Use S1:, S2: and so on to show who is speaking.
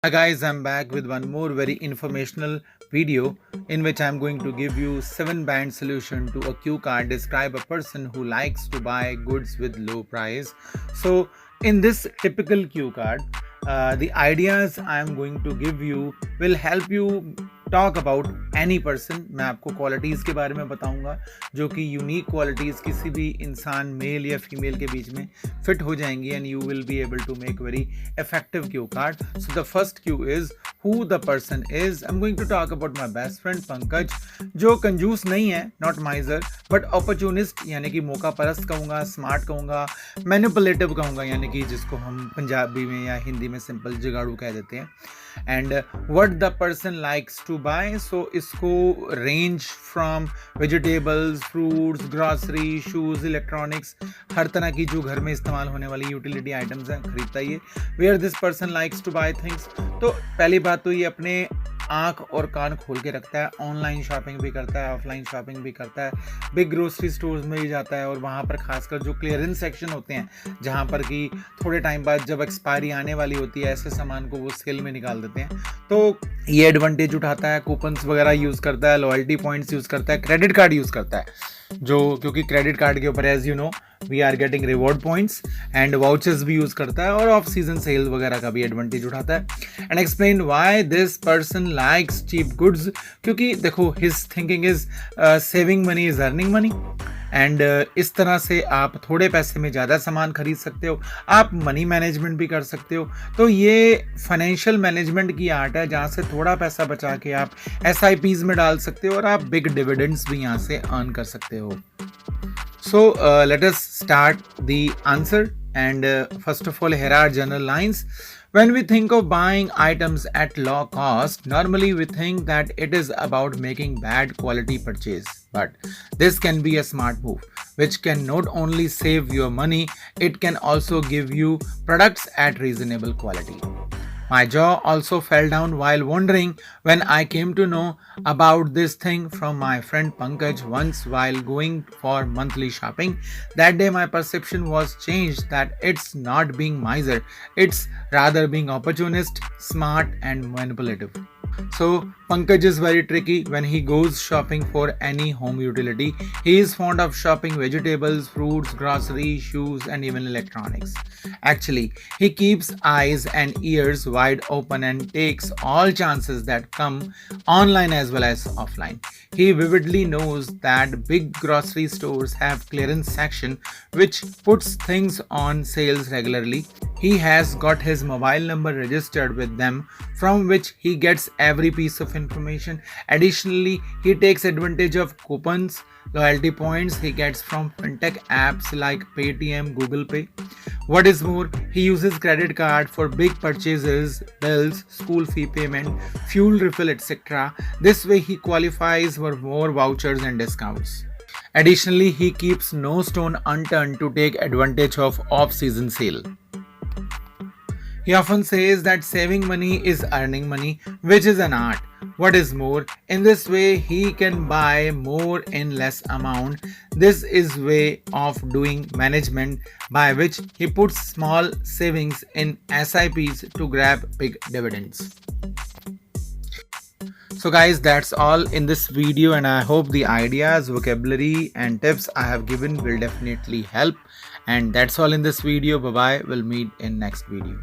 S1: Hi guys, I'm back with one more very informational video in which I'm going to give you 7 band solution to a cue card. Describe a person who likes to buy goods with low price. So in this typical cue card, the ideas I'm going to give you will help you talk about any person. मैं आपको qualities के बारे में बताऊंगा जो कि unique qualities किसी भी इंसान मेल या फीमेल के बीच में फिट हो जाएंगी and you will be able to make very effective cue card. So the first cue is who the person is. I am going to talk about my best friend Pankaj, जो कंजूस नहीं है, not माइजर, but opportunist यानी कि मौका परस्त कहूँगा, smart कहूँगा, मैनिपुलेटिव कहूँगा, यानी कि जिसको हम पंजाबी में या हिंदी में सिंपल जुगाड़ू कह देते हैं. And what the person likes to buy, so इसको range from vegetables, fruits, grocery, shoes, electronics, हर तरह की जो घर में इस्तेमाल होने वाली यूटिलिटी आइटम्स हैं खरीदता ही है. Where this person likes to buy things, तो पहली बात तो ये अपने आँख और कान खोल के रखता है. ऑनलाइन शॉपिंग भी करता है, ऑफलाइन शॉपिंग भी करता है, बिग ग्रोसरी स्टोर्स में भी जाता है और वहाँ पर खासकर जो क्लियरेंस सेक्शन होते हैं जहाँ पर कि थोड़े टाइम बाद जब एक्सपायरी आने वाली होती है ऐसे सामान को वो सेल में निकाल देते हैं, तो ये एडवांटेज उठाता है. कूपन्स वगैरह यूज़ करता है, लॉयल्टी पॉइंट्स यूज़ करता है, क्रेडिट कार्ड यूज़ करता है, जो क्योंकि क्रेडिट कार्ड के ऊपर as you know we are getting reward points, and vouchers भी यूज़ करता है और ऑफ सीजन सेल वगैरह का भी एडवांटेज उठाता है. And explain why this person likes cheap goods, क्योंकि देखो his thinking is saving money is earning money, and इस तरह से आप थोड़े पैसे में ज़्यादा सामान खरीद सकते हो, आप मनी मैनेजमेंट भी कर सकते हो. तो ये फाइनेंशियल मैनेजमेंट की आर्ट है जहाँ से थोड़ा पैसा बचा के आप SIPs में डाल सकते हो और आप बिग डिविडेंड्स भी यहाँ से अर्न कर सकते हो. So let us start the answer, and first of all here are general lines. When we think of buying items at low cost, normally we think that it is about making bad quality purchase, but this can be a smart move which can not only save your money, it can also give you products at reasonable quality. My jaw also fell down while wondering when I came to know about this thing from my friend Pankaj once while going for monthly shopping. That day my perception was changed, that it's not being miser, it's rather being opportunist, smart and manipulative. So Pankaj is very tricky when he goes shopping for any home utility. He is fond of shopping vegetables, fruits, grocery, shoes and even electronics. Actually, he keeps eyes and ears wide open and takes all chances that come online as well as offline. He vividly knows that big grocery stores have clearance section which puts things on sales regularly. He has got his mobile number registered with them, from which he gets every piece of information. Additionally, he takes advantage of coupons, loyalty points he gets from fintech apps like Paytm, Google Pay. What is more, he uses credit card for big purchases, bills, school fee payment, fuel refill, etc. This way he qualifies for more vouchers and discounts. Additionally, he keeps no stone unturned to take advantage of off-season sale. He often says that saving money is earning money, which is an art. What is more, in this way he can buy more in less amount. This is way of doing management by which he puts small savings in SIPs to grab big dividends. So guys, that's all in this video, and I hope the ideas, vocabulary and tips I have given will definitely help. And that's all in this video. Bye bye. We'll meet in next video.